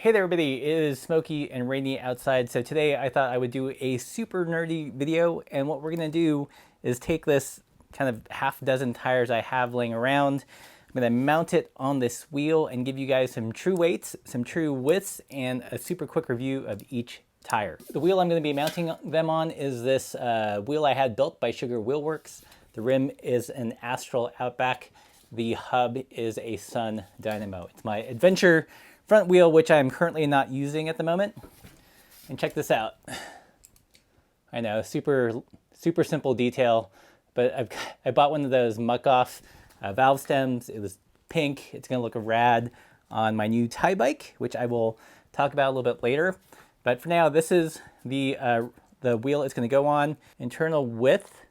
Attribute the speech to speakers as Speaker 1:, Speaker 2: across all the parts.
Speaker 1: Hey there everybody, it is smoky and rainy outside, so today I thought I would do a super nerdy video, and what we're going to do is take this kind of half dozen tires I have laying around. I'm going to mount it on this wheel and give you guys some true weights, some true widths, and a super quick review of each tire. The wheel I'm going to be mounting them on is this wheel I had built by Sugar Wheel Works. The rim is an Astral Outback. The hub is a Sun Dynamo. It's my adventure front wheel, which I'm currently not using at the moment. And check this out. I know, super simple detail, but I bought one of those muck-off valve stems. It was pink. It's gonna look rad on my new tie bike, which I will talk about a little bit later. But for now, this is the wheel it's gonna go on. Internal width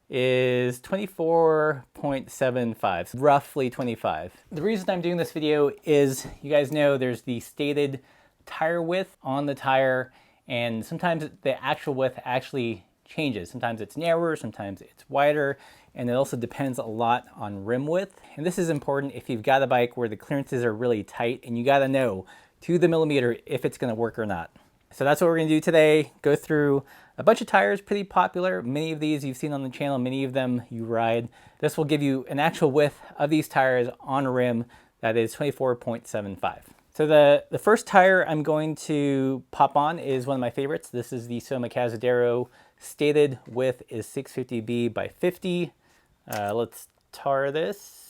Speaker 1: is 24.75, roughly 25. The reason I'm doing this video is, you guys know there's the stated tire width on the tire, and sometimes the actual width actually changes. Sometimes it's narrower, sometimes it's wider, and it also depends a lot on rim width. And this is important if you've got a bike where the clearances are really tight and you gotta know to the millimeter if it's gonna work or not. So that's what we're gonna do today, go through a bunch of tires, pretty popular. Many of these you've seen on the channel, many of them you ride. This will give you an actual width of these tires on a rim that is 24.75. So the first tire I'm going to pop on is one of my favorites. This is the Soma Cazadero. Stated width is 650B by 50. Let's tar this.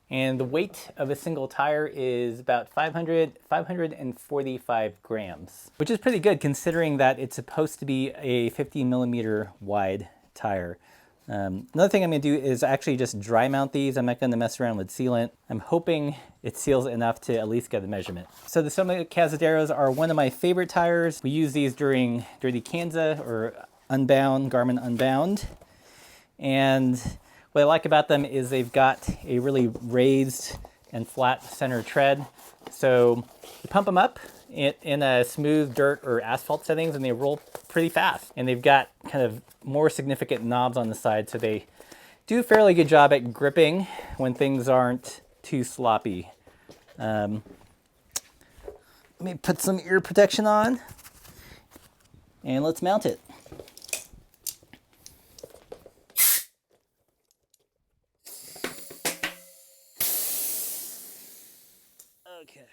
Speaker 1: And the weight of a single tire is about 545 grams, which is pretty good considering that it's supposed to be a 50 millimeter wide tire. Another thing I'm gonna do is actually just dry mount these. I'm not gonna mess around with sealant. I'm hoping it seals enough to at least get a measurement. So the Soma Cazaderos are one of my favorite tires. We use these during Dirty Kansas or Unbound, Garmin Unbound. And what I like about them is they've got a really raised and flat center tread. So you pump them up in a smooth dirt or asphalt settings and they roll pretty fast. And they've got kind of more significant knobs on the side, so they do a fairly good job at gripping when things aren't too sloppy. Let me put some ear protection on and let's mount it. Okay.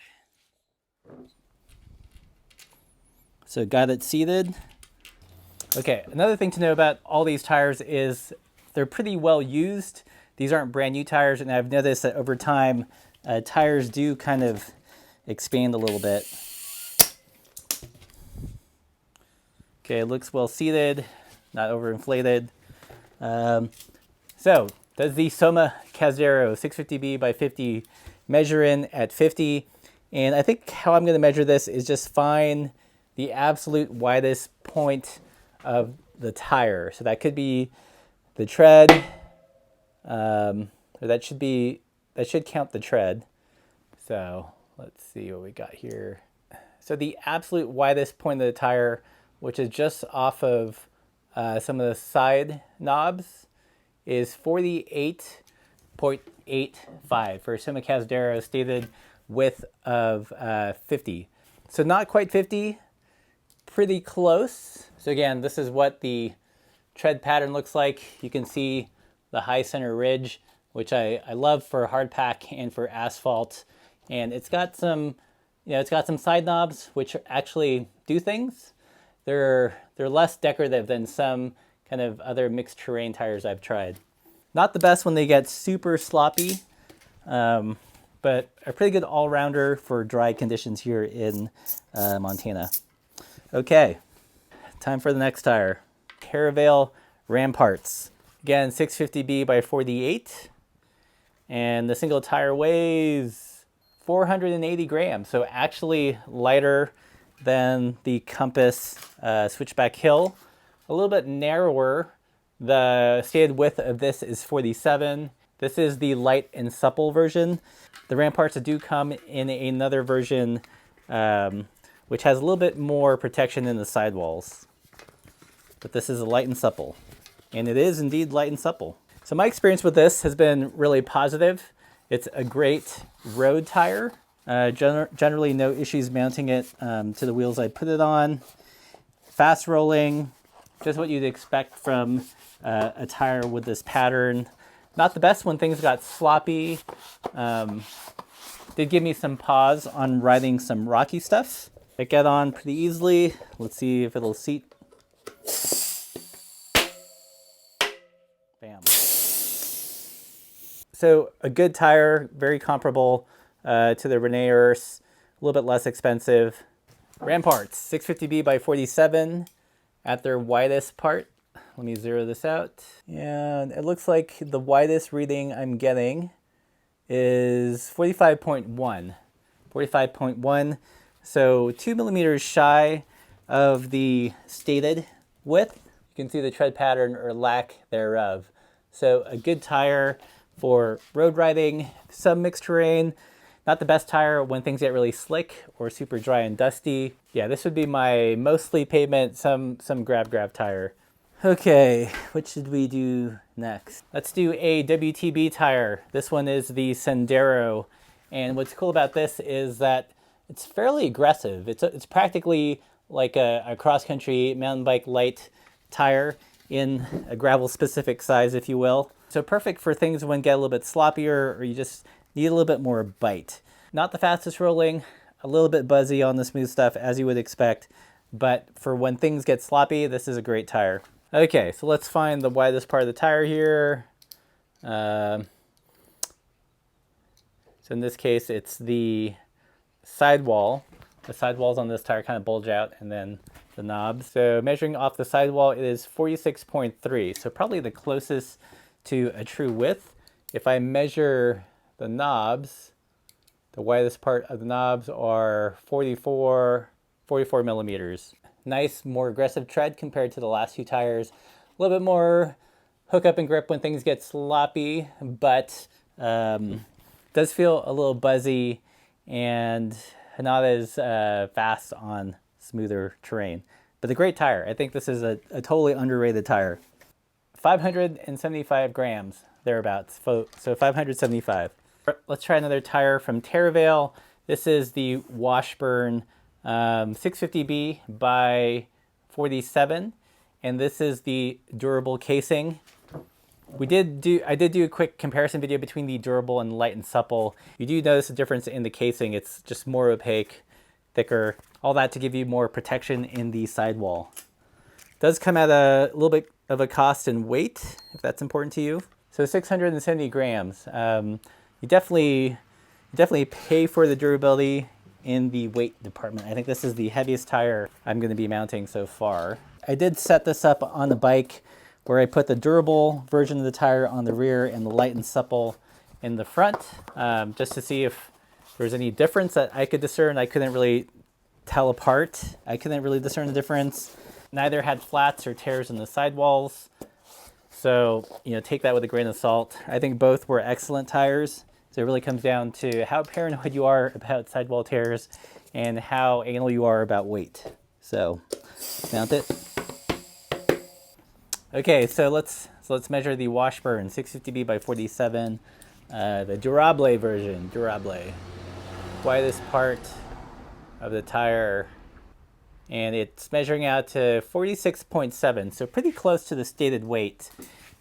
Speaker 1: So got it seated. Okay, another thing to know about all these tires is they're pretty well used. These aren't brand new tires, and I've noticed that over time, tires do kind of expand a little bit. Okay, it looks well seated, not overinflated. So, does the Soma Cazadero 650B by 50 measure in at 50? And I think how I'm going to measure this is just find the absolute widest point of the tire. So that could be the tread, or that should count the tread. So let's see what we got here. So the absolute widest point of the tire, which is just off of some of the side knobs, is 48.85 for Soma Cazadero, stated width of 50. So not quite 50, pretty close. So again, this is what the tread pattern looks like. You can see the high center ridge, which I love for hard pack and for asphalt. And it's got some, it's got some side knobs which actually do things. They're less decorative than some kind of other mixed terrain tires I've tried. Not the best when they get super sloppy, but a pretty good all-rounder for dry conditions here in Montana. Okay, time for the next tire. Terravail Ramparts. Again, 650B by 48. And the single tire weighs 480 grams, so actually lighter than the Compass Switchback Hill. A little bit narrower. The stated width of this is 47. This is the light and supple version. The Ramparts do come in another version which has a little bit more protection in the sidewalls. But this is a light and supple. And it is indeed light and supple. So my experience with this has been really positive. It's a great road tire. Generally no issues mounting it to the wheels I put it on. Fast rolling, just what you'd expect from a tire with this pattern. Not the best when things got sloppy. Did give me some pause on riding some rocky stuff. It got on pretty easily. Let's see if it'll seat. Bam. So a good tire, very comparable to the Rene Urs, a little bit less expensive. Ramparts, 650B by 47 at their widest part. Let me zero this out. And it looks like the widest reading I'm getting is 45.1. 45.1, so 2 millimeters shy of the stated width. You can see the tread pattern or lack thereof. So a good tire for road riding, some mixed terrain. Not the best tire when things get really slick or super dry and dusty. Yeah, this would be my mostly pavement, some grab tire. Okay, what should we do next? Let's do a WTB tire. This one is the Sendero. And what's cool about this is that it's fairly aggressive. It's practically like a cross-country mountain bike light tire in a gravel specific size, if you will. So perfect for things when get a little bit sloppier or you just need a little bit more bite. Not the fastest rolling, a little bit buzzy on the smooth stuff as you would expect, but for when things get sloppy, this is a great tire. Okay, so let's find the widest part of the tire here. So in this case, it's the sidewall. The sidewalls on this tire kind of bulge out, and then the knobs. So measuring off the sidewall, it is 46.3. So probably the closest to a true width. If I measure the knobs, the widest part of the knobs are 44 millimeters. Nice, more aggressive tread compared to the last two tires. A little bit more hook up and grip when things get sloppy, but does feel a little buzzy and not as fast on smoother terrain. But a great tire. I think this is a totally underrated tire. 575 grams, thereabouts. So 575. Let's try another tire from Terravail. This is the Washburn 650B by 47, and this is the durable casing. I did do a quick comparison video between the durable and light and supple. You do notice a difference in the casing. It's just more opaque, thicker, all that to give you more protection in the sidewall. It does come at a little bit of a cost and weight, if that's important to you. So 670 grams. You definitely pay for the durability in the weight department. I think this is the heaviest tire I'm going to be mounting so far. I did set this up on the bike where I put the durable version of the tire on the rear and the light and supple in the front, just to see if there's any difference that I could discern. I couldn't really tell apart. I couldn't really discern the difference. Neither had flats or tears in the sidewalls. So, take that with a grain of salt. I think both were excellent tires. So it really comes down to how paranoid you are about sidewall tears and how anal you are about weight. So mount it. Okay, so let's measure the Washburn 650B by 47, the Durable version. Durable, widest part of the tire, and it's measuring out to 46.7, so pretty close to the stated weight.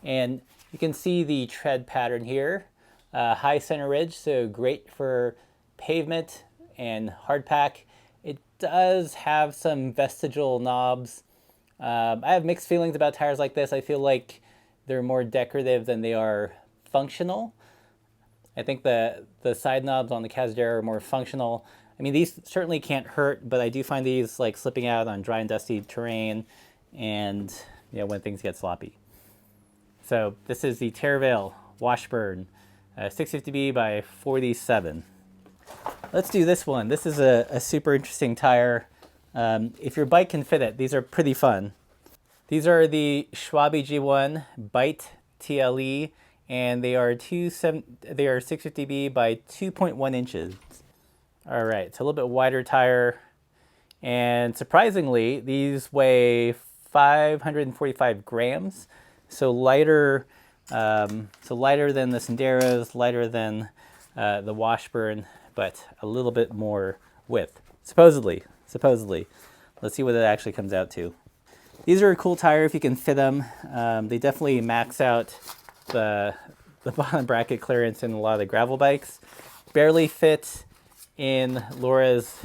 Speaker 1: And you can see the tread pattern here. High center ridge, so great for pavement and hard pack. It does have some vestigial knobs. I have mixed feelings about tires like this. I feel like they're more decorative than they are functional. I think the side knobs on the Cazadero are more functional. I mean, these certainly can't hurt, but I do find these like slipping out on dry and dusty terrain and when things get sloppy. So this is the Terravail Washburn 650B by 47. Let's do this one. This is a super interesting tire. If your bike can fit it, these are pretty fun. These are the Schwalbe G-One Bite TLE, and they are 650B by 2.1 inches. All right, so a little bit wider tire, and surprisingly, these weigh 545 grams, so lighter. So lighter than the Senderos, lighter than the Washburn, but a little bit more width. Supposedly. Let's see what it actually comes out to. These are a cool tire if you can fit them. They definitely max out the bottom bracket clearance in a lot of the gravel bikes. Barely fit in Laura's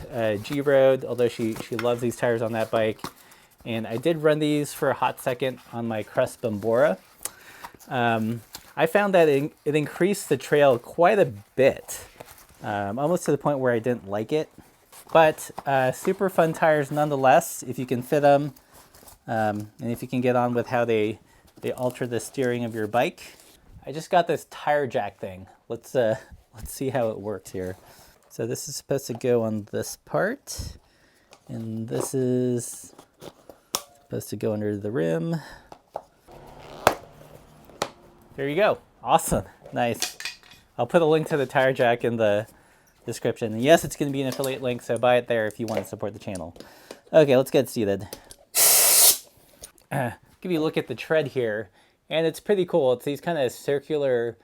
Speaker 1: G-Road, although she loves these tires on that bike. And I did run these for a hot second on my Crest Bambora. I found that it increased the trail quite a bit, almost to the point where I didn't like it. But super fun tires nonetheless, if you can fit them, and if you can get on with how they alter the steering of your bike. I just got this tire jack thing. Let's see how it works here. So this is supposed to go on this part, and this is supposed to go under the rim. There you go. Awesome. Nice. I'll put a link to the tire jack in the description. And yes, it's going to be an affiliate link, so buy it there if you want to support the channel. Okay, let's get seated. Give you a look at the tread here, and it's pretty cool. It's these kind of circular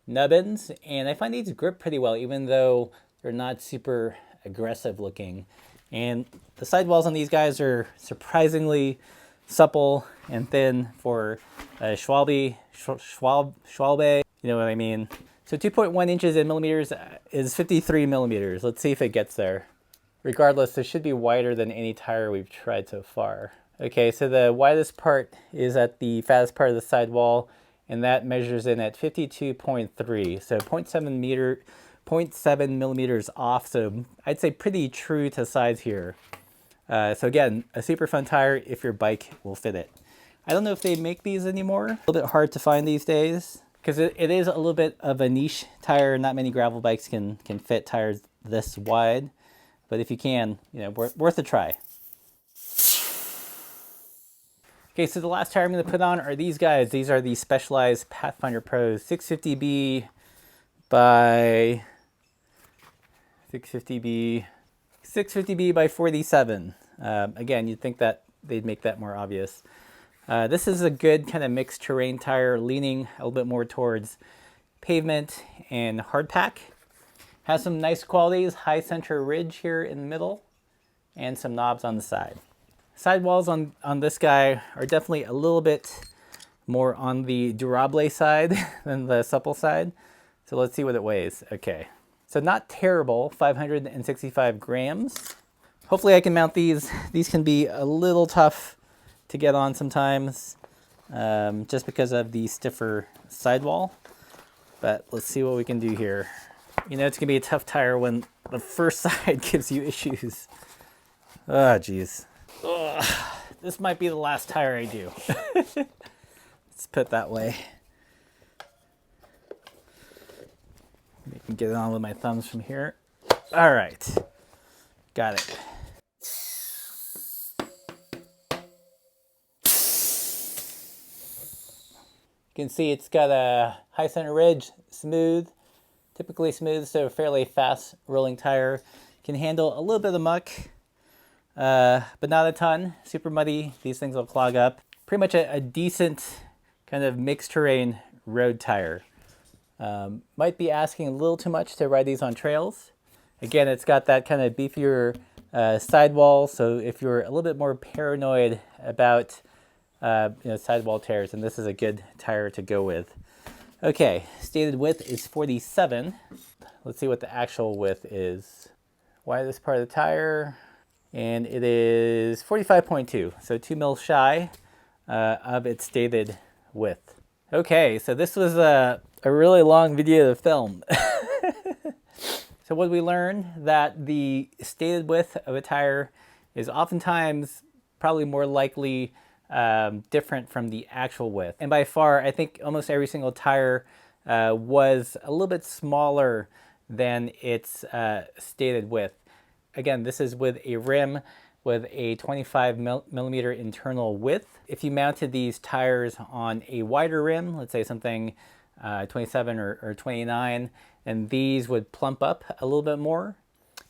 Speaker 1: nubbins, and I find these grip pretty well, even though they're not super aggressive looking. And the sidewalls on these guys are surprisingly supple and thin for Schwalbe, you know what I mean. So 2.1 inches in millimeters is 53 millimeters. Let's see if it gets there. Regardless, this should be wider than any tire we've tried so far. Okay, so the widest part is at the fattest part of the sidewall, and that measures in at 52.3, so 0.7 millimeters off, so I'd say pretty true to size here. So again, a super fun tire if your bike will fit it. I don't know if they make these anymore. A little bit hard to find these days, because it is a little bit of a niche tire. Not many gravel bikes can fit tires this wide, but if you can, you know, worth a try. Okay, so the last tire I'm going to put on are these guys. These are the Specialzed Pathfinder Pro 650B by 650B by 47. Again, you'd think that they'd make that more obvious. This is a good kind of mixed terrain tire, leaning a little bit more towards pavement and hardpack. Has some nice qualities, high center ridge here in the middle, and some knobs on the side. Sidewalls on this guy are definitely a little bit more on the durable side than the supple side. So let's see what it weighs. Okay, so not terrible, 565 grams. Hopefully I can mount these. These can be a little tough to get on sometimes, just because of the stiffer sidewall. But let's see what we can do here. You know, it's gonna be a tough tire when the first side gives you issues. Oh, geez. Ugh, this might be the last tire I do. Let's put it that way. I can get it on with my thumbs from here. All right, got it. You can see it's got a high center ridge, smooth, typically smooth, so a fairly fast rolling tire. Can handle a little bit of muck, but not a ton. Super muddy, these things will clog up. Pretty much a decent kind of mixed terrain road tire. Might be asking a little too much to ride these on trails. Again, it's got that kind of beefier sidewall, so if you're a little bit more paranoid about sidewall tears, and this is a good tire to go with. Okay, stated width is 47. Let's see what the actual width is. Widest part of the tire, and it is 45.2, so 2 mil shy of its stated width. Okay, so this was a really long video to film. So what we learned, that the stated width of a tire is oftentimes probably more likely different from the actual width. And by far, I think almost every single tire was a little bit smaller than its stated width. Again, this is with a rim with a 25 millimeter internal width. If you mounted these tires on a wider rim, let's say something 27 or 29, and these would plump up a little bit more.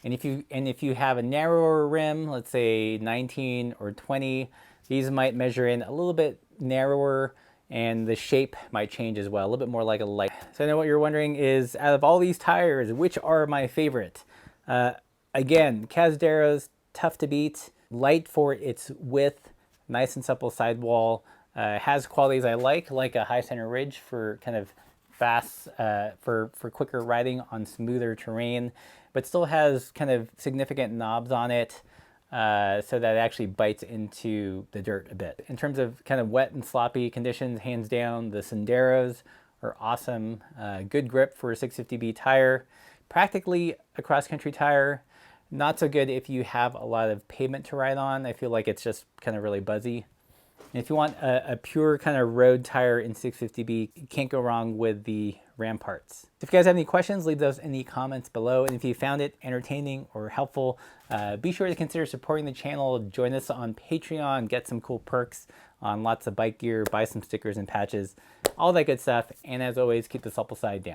Speaker 1: And if you have a narrower rim, let's say 19 or 20, these might measure in a little bit narrower, and the shape might change as well, a little bit more like a light. So I know what you're wondering is, out of all these tires, which are my favorite? Again, Cazadero's tough to beat, light for its width, nice and supple sidewall, has qualities I like a high center ridge for kind of fast, for quicker riding on smoother terrain, but still has kind of significant knobs on it, so that it actually bites into the dirt a bit. In terms of kind of wet and sloppy conditions, hands down, the Senderos are awesome. Good grip for a 650B tire, practically a cross-country tire. Not so good if you have a lot of pavement to ride on. I feel like it's just kind of really buzzy. And if you want a pure kind of road tire in 650B, you can't go wrong with the Ramparts. If you guys have any questions, leave those in the comments below. And if you found it entertaining or helpful, be sure to consider supporting the channel. Join us on Patreon, get some cool perks on lots of bike gear, buy some stickers and patches, all that good stuff. And as always, keep the supple side down.